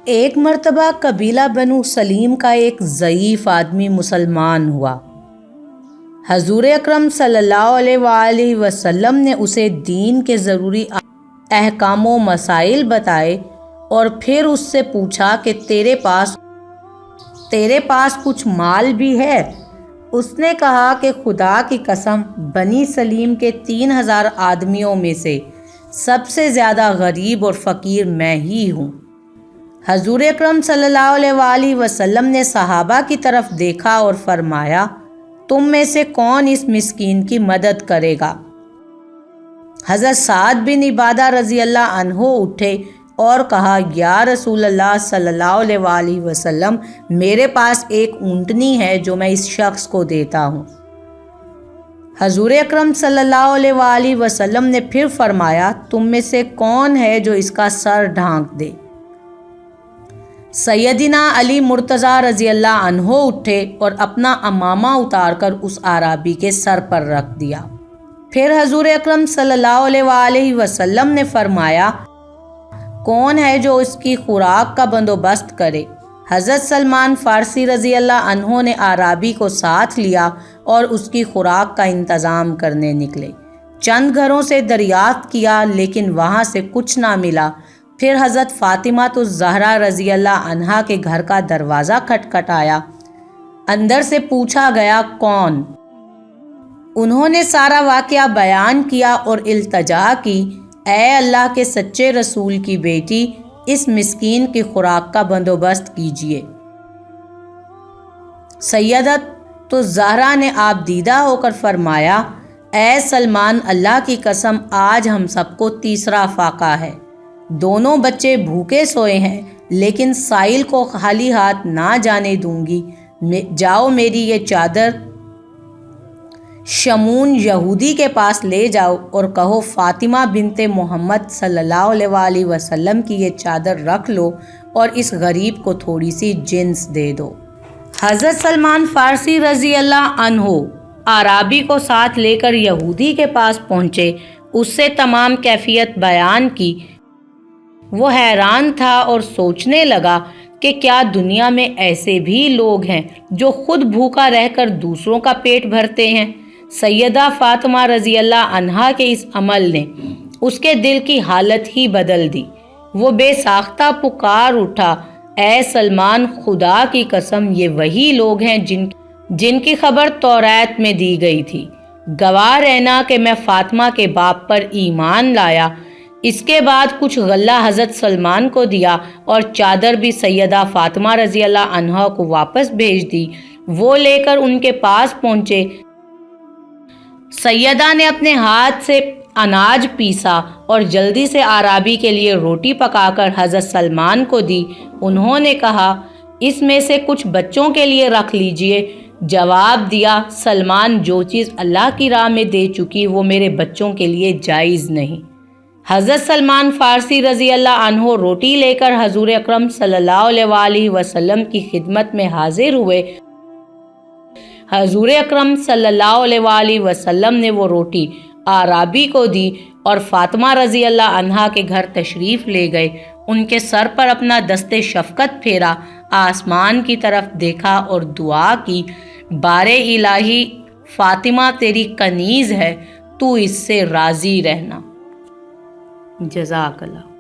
ایک مرتبہ قبیلہ بنو سلیم کا ایک ضعیف آدمی مسلمان ہوا۔ حضور اکرم صلی اللہ علیہ وآلہ وسلم نے اسے دین کے ضروری احکام و مسائل بتائے اور پھر اس سے پوچھا کہ تیرے پاس کچھ مال بھی ہے؟ اس نے کہا کہ خدا کی قسم بنی سلیم کے 3000 آدمیوں میں سے سب سے زیادہ غریب اور فقیر میں ہی ہوں۔ حضور اکرم صلی اللہ علیہ وآلہ وسلم نے صحابہ کی طرف دیکھا اور فرمایا، تم میں سے کون اس مسکین کی مدد کرے گا؟ حضرت سعد بن عبادہ رضی اللہ عنہ اٹھے اور کہا، یا رسول اللہ صلی اللہ علیہ وآلہ وسلم، میرے پاس ایک اونٹنی ہے جو میں اس شخص کو دیتا ہوں۔ حضور اکرم صلی اللہ علیہ وآلہ وسلم نے پھر فرمایا، تم میں سے کون ہے جو اس کا سر ڈھانک دے؟ سیدنا علی مرتضیٰ رضی اللہ عنہ اٹھے اور اپنا عمامہ اتار کر اس اعرابی کے سر پر رکھ دیا۔ پھر حضور اکرم صلی اللہ علیہ وآلہ وسلم نے فرمایا، کون ہے جو اس کی خوراک کا بندوبست کرے؟ حضرت سلمان فارسی رضی اللہ عنہ نے اعرابی کو ساتھ لیا اور اس کی خوراک کا انتظام کرنے نکلے۔ چند گھروں سے دریافت کیا لیکن وہاں سے کچھ نہ ملا۔ پھر حضرت فاطمہ الزہرا رضی اللہ عنہا کے گھر کا دروازہ کھٹکھٹایا۔ اندر سے پوچھا گیا، کون؟ انہوں نے سارا واقعہ بیان کیا اور التجا کی، اے اللہ کے سچے رسول کی بیٹی، اس مسکین کی خوراک کا بندوبست کیجیے۔ سیدت الزہرا نے آپ دیدہ ہو کر فرمایا، اے سلمان، اللہ کی قسم آج ہم سب کو تیسرا فاقہ ہے۔ دونوں بچے بھوکے سوئے ہیں لیکن سائل کو خالی ہاتھ نہ جانے دوں گی۔ جاؤ میری یہ چادر شمون یہودی کے پاس لے جاؤ اور کہو، فاطمہ بنت محمد صلی اللہ علیہ وآلہ وسلم کی یہ چادر رکھ لو اور اس غریب کو تھوڑی سی جنس دے دو۔ حضرت سلمان فارسی رضی اللہ عنہ اعرابی کو ساتھ لے کر یہودی کے پاس پہنچے، اس سے تمام کیفیت بیان کی۔ وہ حیران تھا اور سوچنے لگا کہ کیا دنیا میں ایسے بھی لوگ ہیں جو خود بھوکا رہ کر دوسروں کا پیٹ بھرتے ہیں۔ سیدہ فاطمہ رضی اللہ عنہا کے اس عمل نے اس کے دل کی حالت ہی بدل دی۔ وہ بے ساختہ پکار اٹھا، اے سلمان، خدا کی قسم یہ وہی لوگ ہیں جن کی خبر توریت میں دی گئی تھی۔ گواہ رہنا کہ میں فاطمہ کے باپ پر ایمان لایا۔ اس کے بعد کچھ غلہ حضرت سلمان کو دیا اور چادر بھی سیدہ فاطمہ رضی اللہ عنہا کو واپس بھیج دی۔ وہ لے کر ان کے پاس پہنچے۔ سیدہ نے اپنے ہاتھ سے اناج پیسا اور جلدی سے اعرابی کے لیے روٹی پکا کر حضرت سلمان کو دی۔ انہوں نے کہا، اس میں سے کچھ بچوں کے لیے رکھ لیجئے۔ جواب دیا، سلمان، جو چیز اللہ کی راہ میں دے چکی وہ میرے بچوں کے لیے جائز نہیں۔ حضرت سلمان فارسی رضی اللہ عنہ روٹی لے کر حضور اکرم صلی اللہ علیہ وآلہ وسلم کی خدمت میں حاضر ہوئے۔ حضور اکرم صلی اللہ علیہ وآلہ وسلم نے وہ روٹی اعرابی کو دی اور فاطمہ رضی اللہ عنہا کے گھر تشریف لے گئے۔ ان کے سر پر اپنا دست شفقت پھیرا، آسمان کی طرف دیکھا اور دعا کی، بار الہی، فاطمہ تیری کنیز ہے، تو اس سے راضی رہنا۔ جزاک اللہ۔